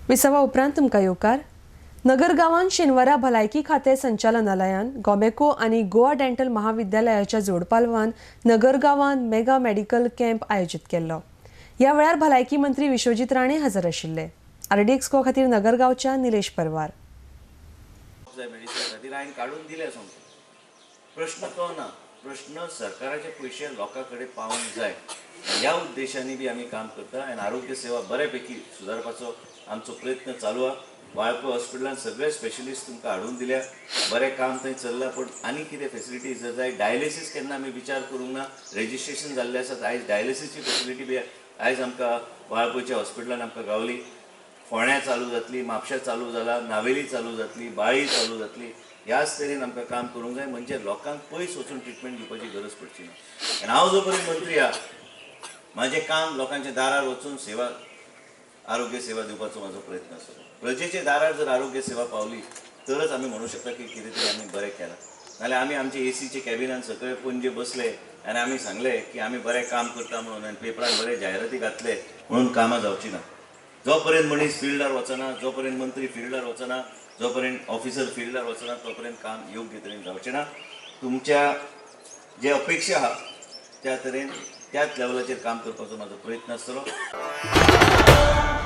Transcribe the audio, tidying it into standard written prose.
विसावा उपरांत तुमकां येवकार. नगर गांवांत शेनवारा भलायकी खातें संचालनालयान गॉमेको आनी गोवा डेंटल महाविद्यालयाच्या जोडपालवान नगर गांवांत मेगा मेडिकल कॅम्प आयोजीत केल्लो. ह्या वेळार भलायकी मंत्री विश्वजीत राणे हजर आशिल्ले. आरडी एक्सपो खातीर नगरगांवच्या निलेश परवार. प्रश्न तो ना, प्रश्न सरकाराचे पैसे लोकांकडे पावंक जाय ह्या उद्देशाने बी आम्ही काम करता आणि आरोग्य सेवा बऱ्यापैकी सुधारपाचो आमचो प्रयत्न चालू आहे. वाळपय हॉस्पिटलान सगळे स्पेशलिस्ट तुमकां हाडून दिल्या, बरें काम थंय चल्लां. पण आनी कितें फेसिलिटीज जर जाय, डायलिसीस केन्ना आमी विचार करूंक ना. रेजिस्ट्रेशन जाल्लें आसा, आयज डायलिसीसची फेसिलिटी बी आयज आमकां वाळपयच्या हॉस्पिटलान आमकां गावली. फोंड्या चालू जातली, म्हापशा चालू जाला, नावेली चालू जातली, बाळी चालू जातली. ह्याच तरेन आमकां काम करूंक जाय, म्हणजे लोकांक पयस वचून ट्रिटमेंट घेवपाची गरज पडची ना. आनी हांव जो पर्यंत मंत्री आहा, म्हाजें काम लोकांच्या दारार वचून सेवा आरोग्य सेवा दिवपाचो म्हाजो प्रयत्न आसतलो. प्रजेच्या दारार जर आरोग्य सेवा पावली तरच आमी म्हणू शकता की कितें तरी आमी बरें केलां. नाल्यार आमी आमचे एसीचे कॅबिनान सगळे पणजे बसले आनी आमी सांगले की आमी बरें काम करता म्हणून, आनी पेपरान बरे जायराती घातले म्हणून कामां जावची ना. जो पर्यंत मनीस फिल्डार वचना, जो पर्यंत मंत्री फिल्डार वचना, जो पर्यंत ऑफिसर फिल्डार वचना, तो पर्यंत काम योग्य तरेन जावचें ना. तुमच्या जे अपेक्षा आहा त्या तरेन त्याच लेवलाचेर काम करपाचो म्हाजो प्रयत्न आसतलो.